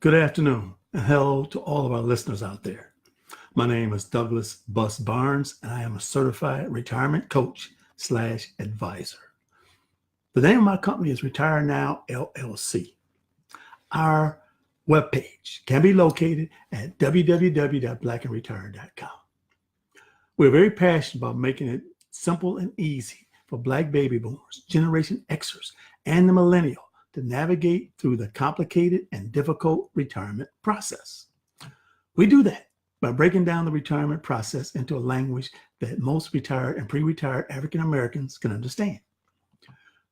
Good afternoon, and hello to all of our listeners out there. My name is Douglas Bus Barnes, and I am a certified retirement coach / advisor. The name of my company is Retire Now LLC. Our webpage can be located at www.blackandretire.com. We're very passionate about making it simple and easy for Black baby boomers, Generation Xers, and the millennial to navigate through the complicated and difficult retirement process. We do that by breaking down the retirement process into a language that most retired and pre-retired African Americans can understand.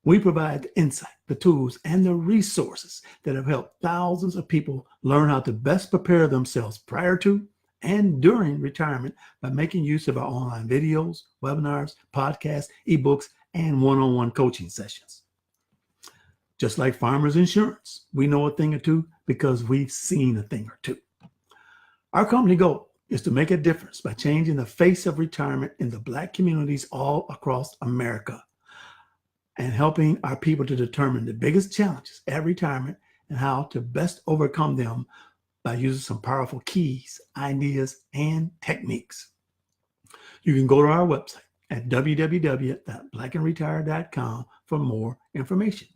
We provide the insight, the tools, and the resources that have helped thousands of people learn how to best prepare themselves prior to and during retirement by making use of our online videos, webinars, podcasts, ebooks, and one-on-one coaching sessions. Just like Farmers Insurance, we know a thing or two because we've seen a thing or two. Our company goal is to make a difference by changing the face of retirement in the Black communities all across America and helping our people to determine the biggest challenges at retirement and how to best overcome them by using some powerful keys, ideas, and techniques. You can go to our website at www.blackandretire.com for more information.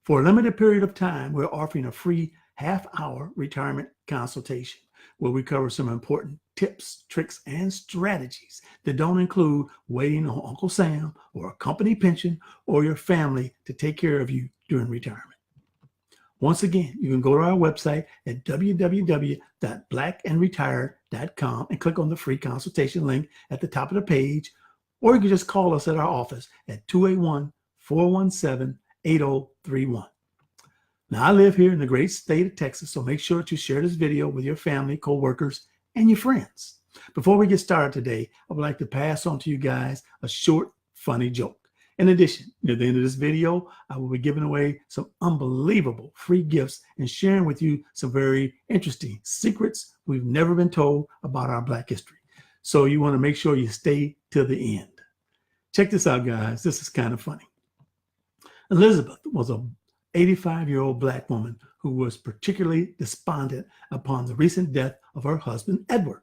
For a limited period of time, we're offering a free half-hour retirement consultation where we cover some important tips, tricks, and strategies that don't include waiting on Uncle Sam or a company pension or your family to take care of you during retirement. Once again, you can go to our website at www.blackandretire.com and click on the free consultation link at the top of the page, or you can just call us at our office at 281-417-8031. Now, I live here in the great state of Texas, so make sure to share this video with your family, co-workers, and your friends. Before we get started today, I would like to pass on to you guys a short, funny joke. In addition, near the end of this video, I will be giving away some unbelievable free gifts and sharing with you some very interesting secrets we've never been told about our Black history. So you want to make sure you stay to the end. Check this out, guys. This is kind of funny. Elizabeth was an 85-year-old Black woman who was particularly despondent upon the recent death of her husband, Edward.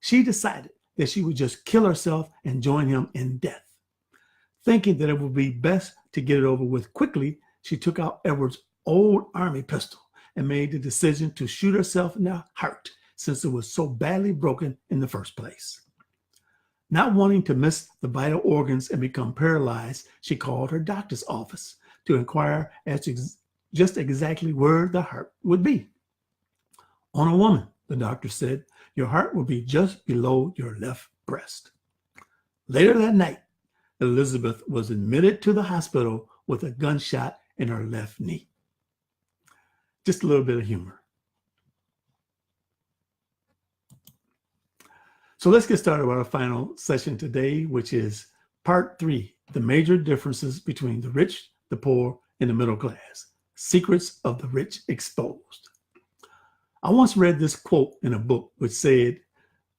She decided that she would just kill herself and join him in death. Thinking that it would be best to get it over with quickly, she took out Edward's old army pistol and made the decision to shoot herself in the heart since it was so badly broken in the first place. Not wanting to miss the vital organs and become paralyzed, she called her doctor's office to inquire as to just exactly where the heart would be. On a woman, the doctor said, your heart will be just below your left breast. Later that night, Elizabeth was admitted to the hospital with a gunshot in her left knee. Just a little bit of humor. So let's get started with our final session today, which is part 3, the major differences between the rich, the poor, and the middle class. Secrets of the rich exposed. I once read this quote in a book which said,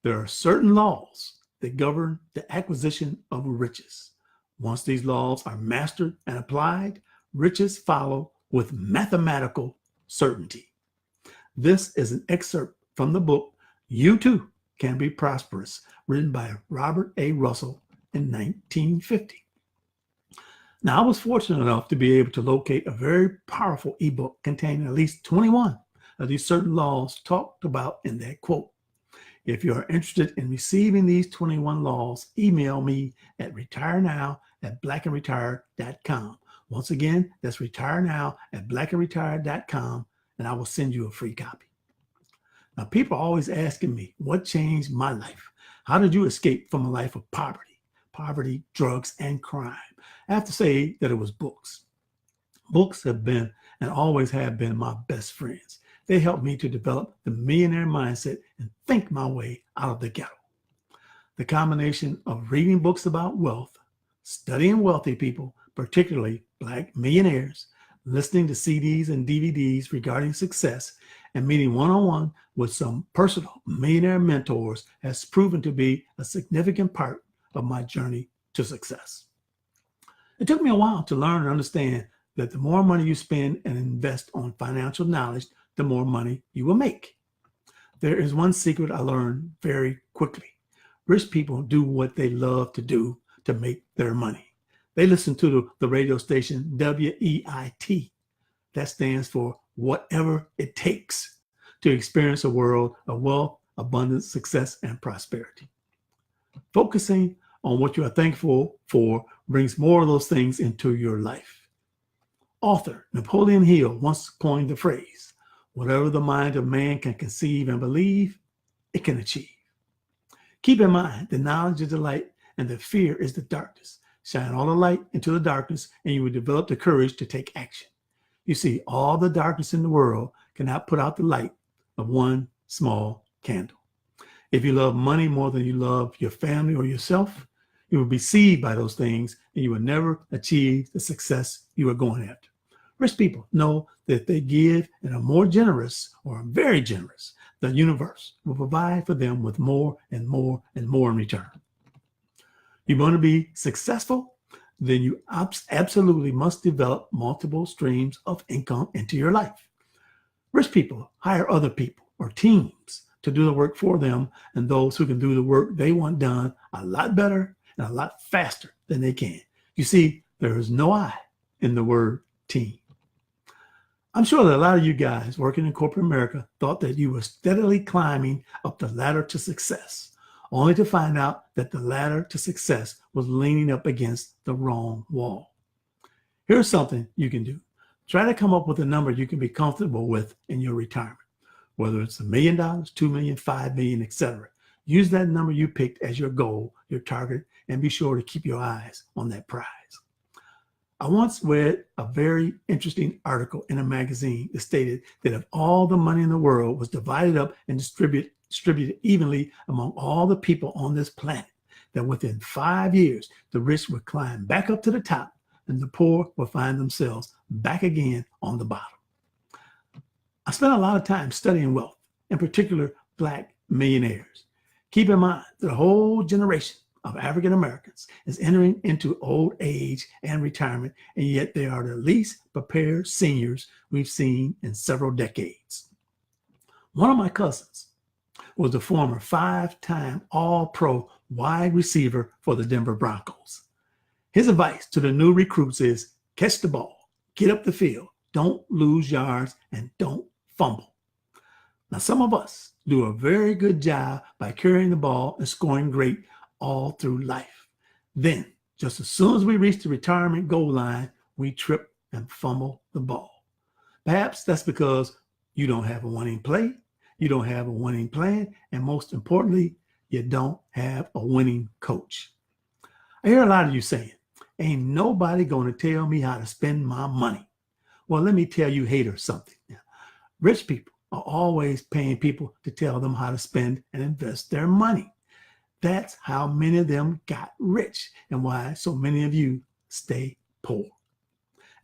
there are certain laws that govern the acquisition of riches. Once these laws are mastered and applied, riches follow with mathematical certainty. This is an excerpt from the book, You Too Can Be Prosperous, written by Robert A. Russell in 1950. Now, I was fortunate enough to be able to locate a very powerful ebook containing at least 21 of these certain laws talked about in that quote. If you are interested in receiving these 21 laws, email me at retirenow@blackandretire.com. Once again, that's retirenow@blackandretire.com, and I will send you a free copy. Now, people are always asking me, what changed my life? How did you escape from a life of poverty, drugs, and crime? I have to say that it was books. Books have been and always have been my best friends. They helped me to develop the millionaire mindset and think my way out of the ghetto. The combination of reading books about wealth, studying wealthy people, particularly Black millionaires, listening to CDs and DVDs regarding success, and meeting one-on-one with some personal millionaire mentors has proven to be a significant part of my journey to success. It took me a while to learn and understand that the more money you spend and invest on financial knowledge, the more money you will make. There is one secret I learned very quickly. Rich people do what they love to do to make their money. They listen to the radio station WEIT. That stands for whatever it takes to experience a world of wealth, abundance, success, and prosperity. Focusing on what you are thankful for brings more of those things into your life. Author Napoleon Hill once coined the phrase, whatever the mind of man can conceive and believe, it can achieve. Keep in mind that knowledge is the light and that fear is the darkness. Shine all the light into the darkness and you will develop the courage to take action. You see, all the darkness in the world cannot put out the light of one small candle. If you love money more than you love your family or yourself, you will be deceived by those things and you will never achieve the success you are going after. Rich people know that if they give and are more generous or very generous, the universe will provide for them with more and more and more in return. You want to be successful? Then you absolutely must develop multiple streams of income into your life. Rich people hire other people or teams to do the work for them, and those who can do the work they want done a lot better and a lot faster than they can. You see, there is no I in the word team. I'm sure that a lot of you guys working in corporate America thought that you were steadily climbing up the ladder to success, only to find out that the ladder to success was leaning up against the wrong wall. Here's something you can do. Try to come up with a number you can be comfortable with in your retirement, whether it's $1 million, $2 million, $5 million, etc. Use that number you picked as your goal, your target, and be sure to keep your eyes on that prize. I once read a very interesting article in a magazine that stated that if all the money in the world was divided up and distributed evenly among all the people on this planet, that within 5 years, the rich would climb back up to the top and the poor would find themselves back again on the bottom. I spent a lot of time studying wealth, in particular, Black millionaires. Keep in mind that a whole generation of African Americans is entering into old age and retirement, and yet they are the least prepared seniors we've seen in several decades. One of my cousins was the former 5-time All-Pro wide receiver for the Denver Broncos. His advice to the new recruits is catch the ball, get up the field, don't lose yards, and don't fumble. Now, some of us do a very good job by carrying the ball and scoring great all through life. Then, just as soon as we reach the retirement goal line, we trip and fumble the ball. Perhaps that's because you don't have a winning play, you don't have a winning plan, and most importantly, you don't have a winning coach. I hear a lot of you saying, ain't nobody going to tell me how to spend my money. Well, let me tell you haters something. Rich people are always paying people to tell them how to spend and invest their money. That's how many of them got rich and why so many of you stay poor.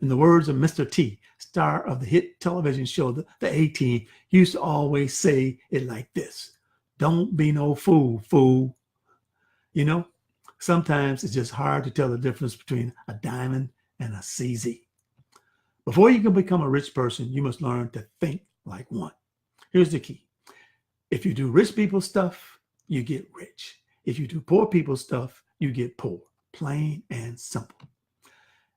In the words of Mr. T, star of the hit television show The A-Team, used to always say it like this: don't be no fool, fool. You know, sometimes it's just hard to tell the difference between a diamond and a CZ. Before you can become a rich person, you must learn to think like one. Here's the key. If you do rich people stuff, you get rich. If you do poor people stuff, you get poor. Plain and simple.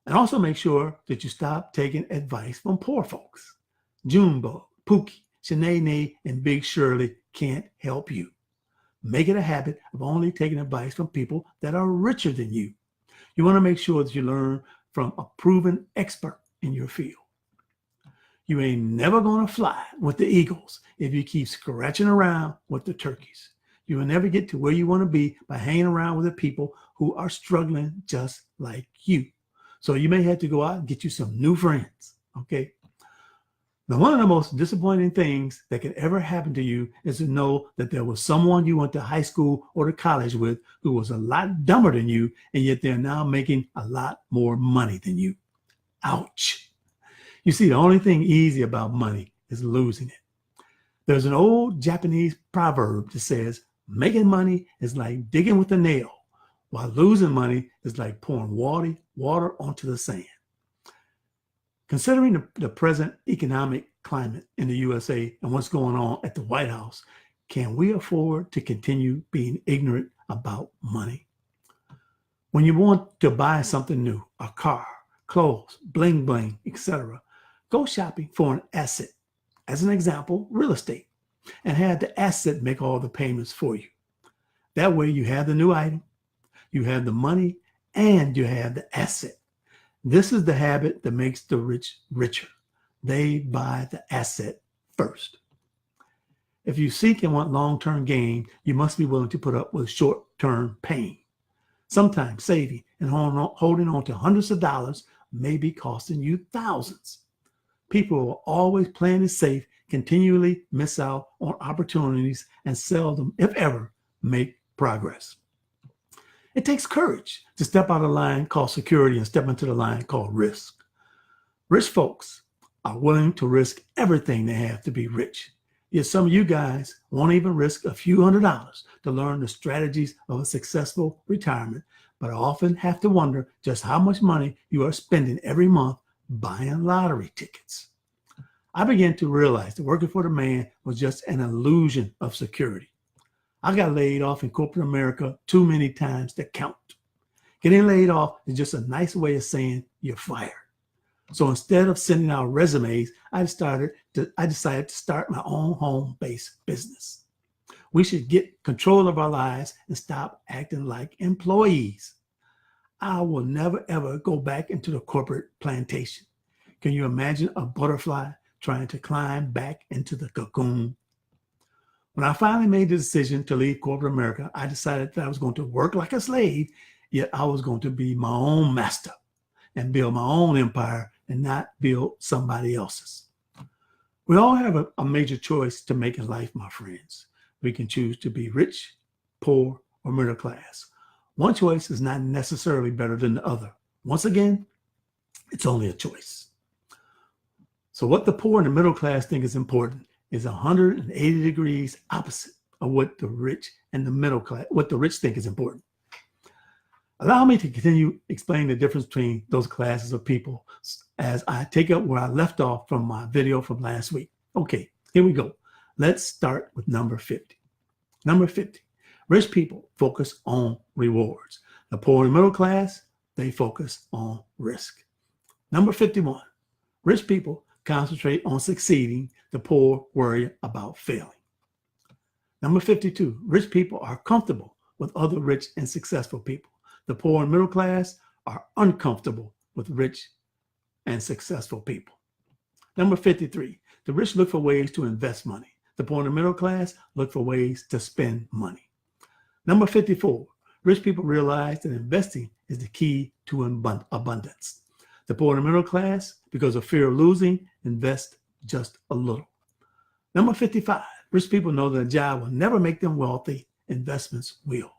And also make sure that you stop taking advice from poor folks. Junebug, Pookie, Shanae, and Big Shirley can't help you. Make it a habit of only taking advice from people that are richer than you. You want to make sure that you learn from a proven expert in your field. You ain't never going to fly with the eagles if you keep scratching around with the turkeys. You will never get to where you want to be by hanging around with the people who are struggling just like you. So you may have to go out and get you some new friends, okay? Now, one of the most disappointing things that could ever happen to you is to know that there was someone you went to high school or to college with who was a lot dumber than you, and yet they're now making a lot more money than you. Ouch. You see, the only thing easy about money is losing it. There's an old Japanese proverb that says, making money is like digging with a nail, while losing money is like pouring water onto the sand. Considering the present economic climate in the USA and what's going on at the White House, can we afford to continue being ignorant about money? When you want to buy something new, a car, clothes, bling bling, etc., go shopping for an asset. As an example, real estate, and have the asset make all the payments for you. That way you have the new item, you have the money, and you have the asset. This is the habit that makes the rich richer. They buy the asset first. If you seek and want long-term gain, you must be willing to put up with short-term pain. Sometimes saving and holding on to hundreds of dollars may be costing you thousands. People who are always playing it safe continually miss out on opportunities and seldom, if ever, make progress. It takes courage to step out of the line called security and step into the line called risk. Rich folks are willing to risk everything they have to be rich. Yet some of you guys won't even risk a few $100s to learn the strategies of a successful retirement, but often have to wonder just how much money you are spending every month buying lottery tickets. I began to realize that working for the man was just an illusion of security. I got laid off in corporate America too many times to count. Getting laid off is just a nice way of saying you're fired. So instead of sending out resumes, I decided to start my own home-based business. We should get control of our lives and stop acting like employees. I will never, ever go back into the corporate plantation. Can you imagine a butterfly trying to climb back into the cocoon? When I finally made the decision to leave corporate America, I decided that I was going to work like a slave, yet I was going to be my own master and build my own empire and not build somebody else's. We all have a major choice to make in life, my friends. We can choose to be rich, poor, or middle class. One choice is not necessarily better than the other. Once again, it's only a choice. So what the poor and the middle class think is important is 180 degrees opposite of what the rich and the middle class, what the rich think is important. Allow me to continue explaining the difference between those classes of people as I take up where I left off from my video from last week. Okay, here we go. Let's start with number 50. Number 50, rich people focus on rewards. The poor and middle class, they focus on risk. Number 51, rich people concentrate on succeeding. The poor worry about failing. Number 52, rich people are comfortable with other rich and successful people. The poor and middle class are uncomfortable with rich and successful people. Number 53, the rich look for ways to invest money. The poor and the middle class look for ways to spend money. Number 54, rich people realize that investing is the key to abundance. The poor and the middle class, because of fear of losing, invest just a little. Number 55, rich people know that a job will never make them wealthy. Investments will.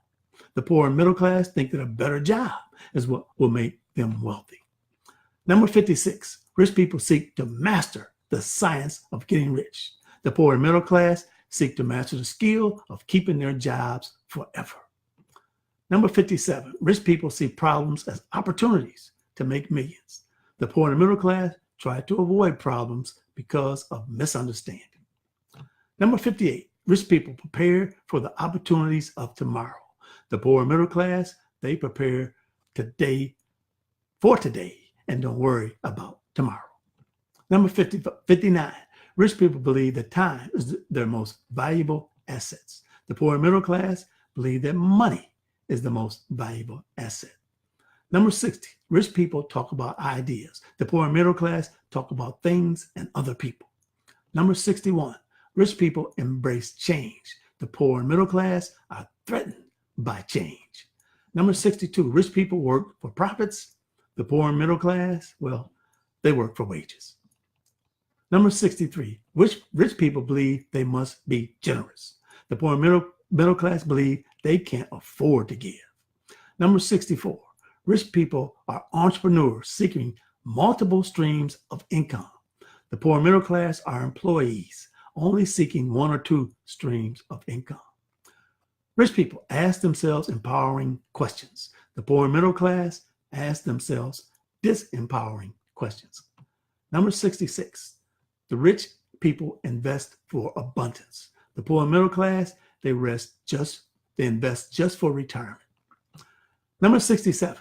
The poor and middle class think that a better job is what will make them wealthy. Number 56, rich people seek to master the science of getting rich. The poor and middle class seek to master the skill of keeping their jobs forever. Number 57, rich people see problems as opportunities to make millions. The poor and middle class try to avoid problems because of misunderstanding. Number 58, rich people prepare for the opportunities of tomorrow. The poor and middle class, they prepare today for today and don't worry about tomorrow. Number 59, rich people believe that time is their most valuable assets. The poor and middle class believe that money is the most valuable asset. Number 60, rich people talk about ideas. The poor and middle class talk about things and other people. Number 61, rich people embrace change. The poor and middle class are threatened by change. Number 62, rich people work for profits. The poor and middle class, well, they work for wages. Number 63, rich people believe they must be generous. The poor and middle class believe they can't afford to give. Number 64, rich people are entrepreneurs seeking multiple streams of income. The poor and middle class are employees only seeking one or two streams of income. Rich people ask themselves empowering questions. The poor and middle class ask themselves disempowering questions. Number 66, the rich people invest for abundance. The poor and middle class, they invest just for retirement. Number 67,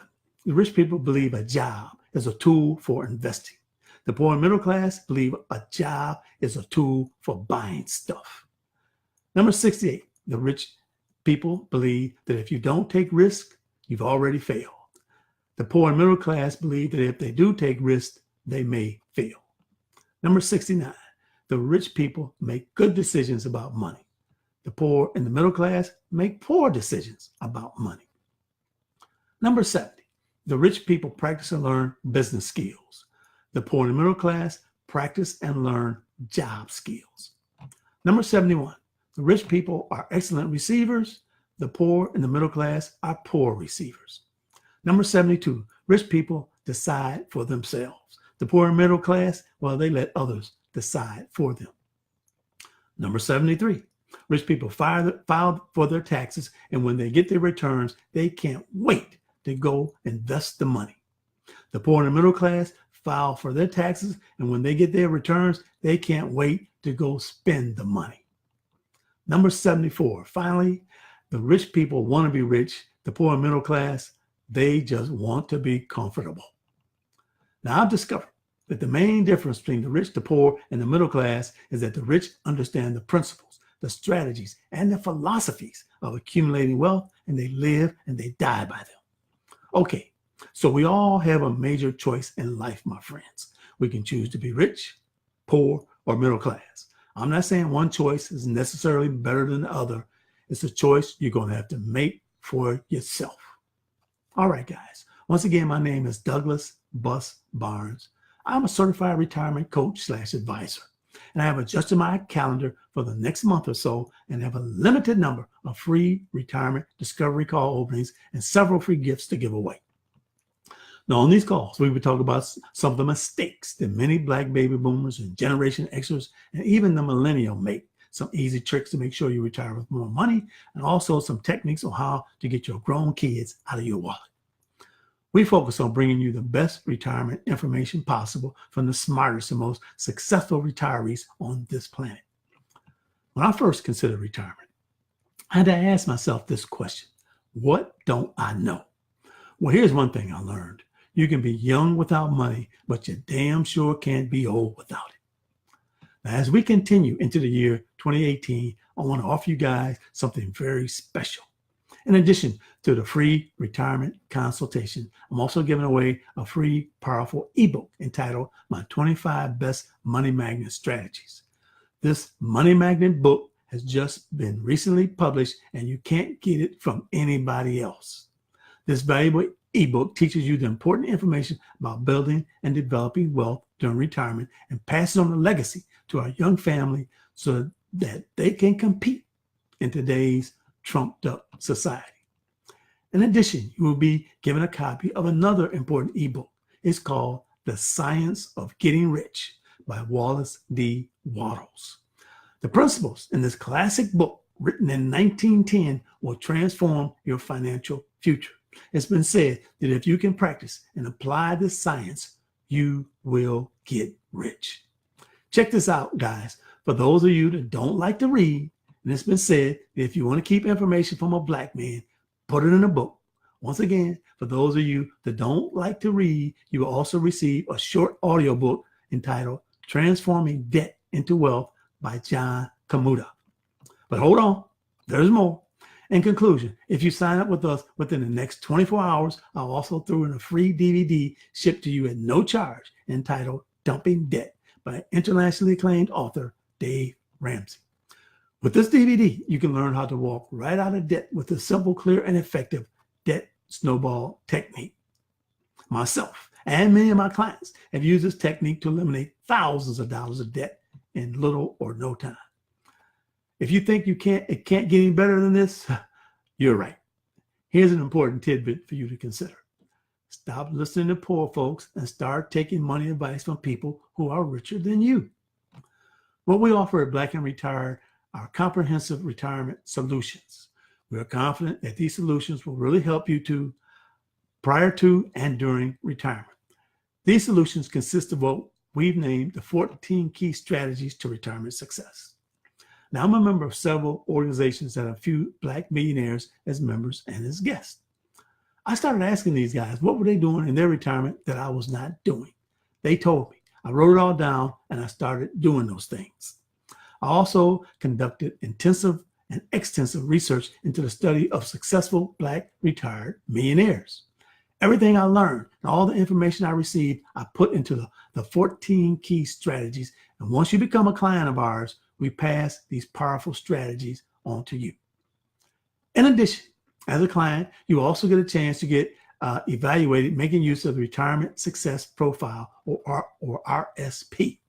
the rich people believe a job is a tool for investing. The poor and middle class believe a job is a tool for buying stuff. Number 68, the rich people believe that if you don't take risk, you've already failed. The poor and middle class believe that if they do take risks, they may fail. Number 69, the rich people make good decisions about money. The poor and the middle class make poor decisions about money. Number 70, the rich people practice and learn business skills. The poor and the middle class practice and learn job skills. Number 71, the rich people are excellent receivers. The poor and the middle class are poor receivers. Number 72, rich people decide for themselves. The poor and middle class, well, they let others decide for them. Number 73, rich people file for their taxes, and when they get their returns, they can't wait to go invest the money. The poor and the middle class file for their taxes, and when they get their returns, they can't wait to go spend the money. Number 74, finally, the rich people want to be rich. The poor and middle class, they just want to be comfortable. Now, I've discovered that the main difference between the rich, the poor, and the middle class is that the rich understand the principles, the strategies, and the philosophies of accumulating wealth, and they live and they die by them. Okay, so we all have a major choice in life, my friends. We can choose to be rich, poor, or middle class. I'm not saying one choice is necessarily better than the other. It's a choice you're going to have to make for yourself. All right, guys. Once again, my name is Douglas Bus Barnes. I'm a certified retirement coach / advisor, and I have adjusted my calendar for the next month or so and have a limited number of free retirement discovery call openings and several free gifts to give away. Now, on these calls, we will talk about some of the mistakes that many Black baby boomers and Generation Xers and even the millennial make, some easy tricks to make sure you retire with more money, and also some techniques on how to get your grown kids out of your wallet. We focus on bringing you the best retirement information possible from the smartest and most successful retirees on this planet. When I first considered retirement, I had to ask myself this question: what don't I know? Well, here's one thing I learned. You can be young without money, but you damn sure can't be old without it. Now, as we continue into the year 2018, I want to offer you guys something very special. In addition to the free retirement consultation, I'm also giving away a free, powerful ebook entitled My 25 Best Money Magnet Strategies. This Money Magnet book has just been recently published, and you can't get it from anybody else. This valuable ebook teaches you the important information about building and developing wealth during retirement and passes on the legacy to our young family so that they can compete in today's trumped up society. In addition, you will be given a copy of another important ebook. It's called The Science of Getting Rich by Wallace D. Wattles. The principles in this classic book, written in 1910, will transform your financial future. It's been said that if you can practice and apply this science, you will get rich. Check this out, guys. For those of you that don't like to read, and it's been said that if you want to keep information from a Black man, put it in a book. Once again, for those of you that don't like to read, you will also receive a short audiobook entitled Transforming Debt into Wealth by John Kamuta. But hold on, there's more. In conclusion, if you sign up with us within the next 24 hours, I'll also throw in a free DVD shipped to you at no charge entitled Dumping Debt by internationally acclaimed author Dave Ramsey. With this DVD, you can learn how to walk right out of debt with a simple, clear, and effective debt snowball technique. Myself and many of my clients have used this technique to eliminate thousands of dollars of debt in little or no time. If you think it can't get any better than this, you're right. Here's an important tidbit for you to consider. Stop listening to poor folks and start taking money advice from people who are richer than you. What we offer at Black and Retired are comprehensive retirement solutions. We are confident that these solutions will really help you prior to and during retirement. These solutions consist of what we've named the 14 key strategies to retirement success. Now, I'm a member of several organizations that have a few Black millionaires as members and as guests. I started asking these guys what were they doing in their retirement that I was not doing. They told me. I wrote it all down and I started doing those things. I also conducted intensive and extensive research into the study of successful Black retired millionaires. Everything I learned and all the information I received, I put into the 14 key strategies. And once you become a client of ours, we pass these powerful strategies on to you. In addition, as a client, you also get a chance to get evaluated making use of the Retirement Success Profile, or RSP.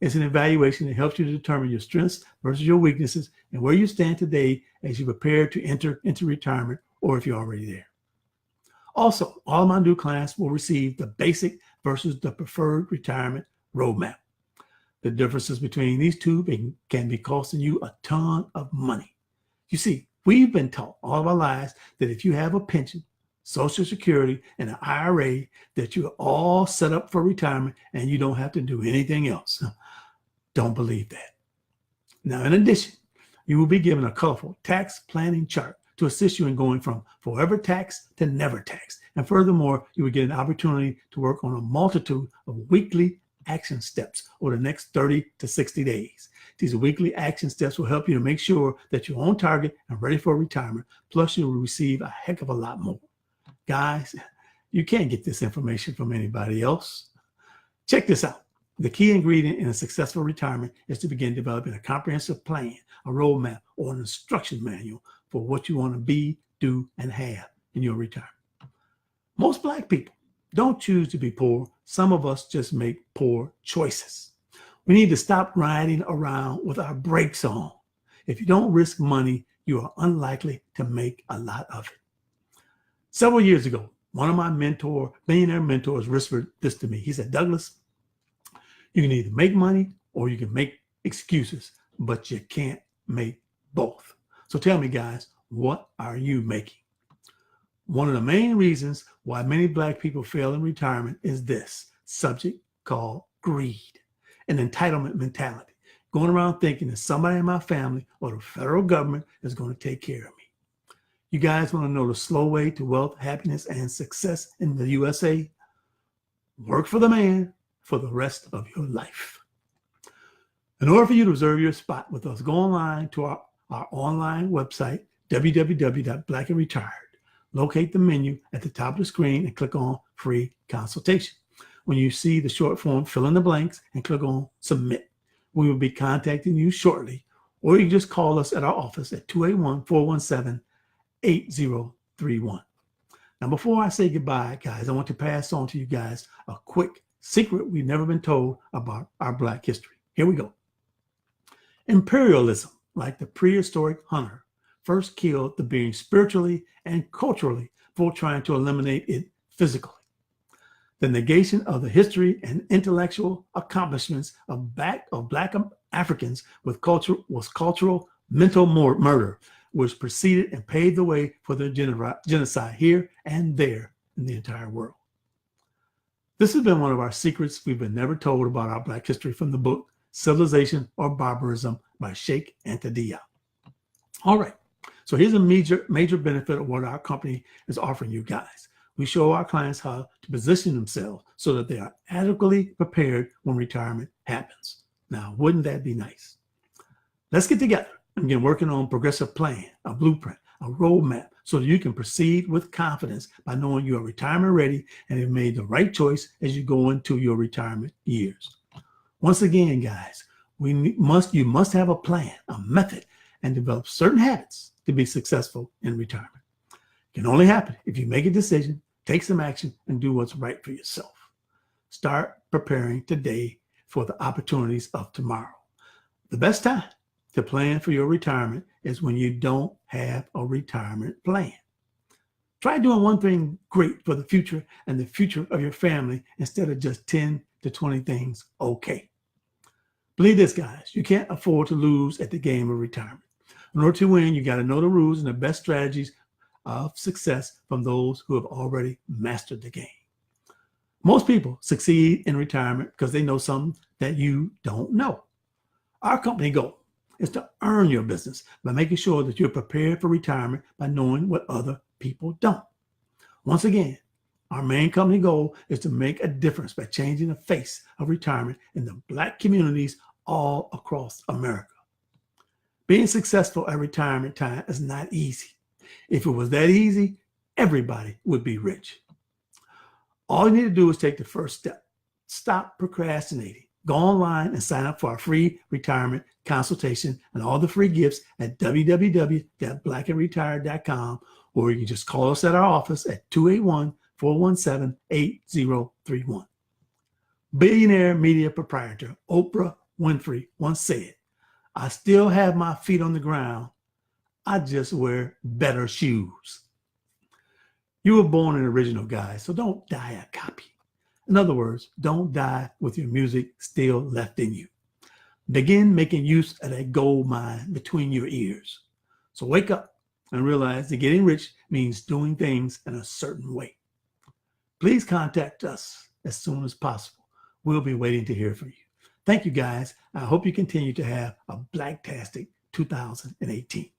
It's an evaluation that helps you to determine your strengths versus your weaknesses and where you stand today as you prepare to enter into retirement, or if you're already there. Also, all of my new clients will receive the basic versus the preferred retirement roadmap. The differences between these two can be costing you a ton of money. You see, we've been taught all of our lives that if you have a pension, Social Security, and an IRA, that you're all set up for retirement and you don't have to do anything else. Don't believe that. Now, in addition, you will be given a colorful tax planning chart to assist you in going from forever tax to never tax. And furthermore, you will get an opportunity to work on a multitude of weekly action steps over the next 30 to 60 days. These weekly action steps will help you to make sure that you're on target and ready for retirement. Plus, you will receive a heck of a lot more. Guys, you can't get this information from anybody else. Check this out. The key ingredient in a successful retirement is to begin developing a comprehensive plan, a roadmap, or an instruction manual for what you want to be, do, and have in your retirement. Most Black people don't choose to be poor. Some of us just make poor choices. We need to stop riding around with our brakes on. If you don't risk money, you are unlikely to make a lot of it. Several years ago, one of my millionaire mentors whispered this to me. He said, Douglas, you can either make money or you can make excuses, but you can't make both. So tell me, guys, what are you making? One of the main reasons why many Black people fail in retirement is this subject called greed, an entitlement mentality, going around thinking that somebody in my family or the federal government is going to take care of me. You guys want to know the slow way to wealth, happiness, and success in the USA? Work for the man for the rest of your life. In order for you to reserve your spot with us, go online to our online website, www.blackandretired. Locate the menu at the top of the screen and click on free consultation. When you see the short form, fill in the blanks and click on submit. We will be contacting you shortly, or you can just call us at our office at 281-417-8031. Now, before I say goodbye, guys, I want to pass on to you guys a quick secret we've never been told about our Black history. Here we go. Imperialism, like the prehistoric hunter, first killed the being spiritually and culturally before trying to eliminate it physically. The negation of the history and intellectual accomplishments of Black Africans was cultural mental murder, which preceded and paved the way for the genocide here and there in the entire world. This has been one of our secrets we've been never told about our Black history from the book Civilization or Barbarism by Sheikh Anta Diop. All right, so here's a major benefit of what our company is offering you guys. We show our clients how to position themselves so that they are adequately prepared when retirement happens. Now, wouldn't that be nice? Let's get together and begin working on a progressive plan, a blueprint, a roadmap, so that you can proceed with confidence by knowing you are retirement ready and have made the right choice as you go into your retirement years. Once again, guys, you must have a plan, a method, and develop certain habits to be successful in retirement. It can only happen if you make a decision, take some action, and do what's right for yourself. Start preparing today for the opportunities of tomorrow. The best time to plan for your retirement is when you don't have a retirement plan. Try doing one thing great for the future and the future of your family instead of just 10 to 20 things okay. Believe this, guys, you can't afford to lose at the game of retirement. In order to win, you got to know the rules and the best strategies of success from those who have already mastered the game. Most people succeed in retirement because they know something that you don't know. Our company goal is to earn your business by making sure that you're prepared for retirement by knowing what other people don't. Once again, our main company goal is to make a difference by changing the face of retirement in the Black communities all across America. Being successful at retirement time is not easy. If it was that easy, everybody would be rich. All you need to do is take the first step. Stop procrastinating. Go online and sign up for our free retirement consultation and all the free gifts at www.blackandretired.com, or you can just call us at our office at 281-417-8031. Billionaire media proprietor Oprah Winfrey once said, "I still have my feet on the ground. I just wear better shoes." You were born an original, guys, so don't die a copy. In other words, don't die with your music still left in you. Begin making use of that gold mine between your ears. So wake up and realize that getting rich means doing things in a certain way. Please contact us as soon as possible. We'll be waiting to hear from you. Thank you, guys. I hope you continue to have a Blacktastic 2018.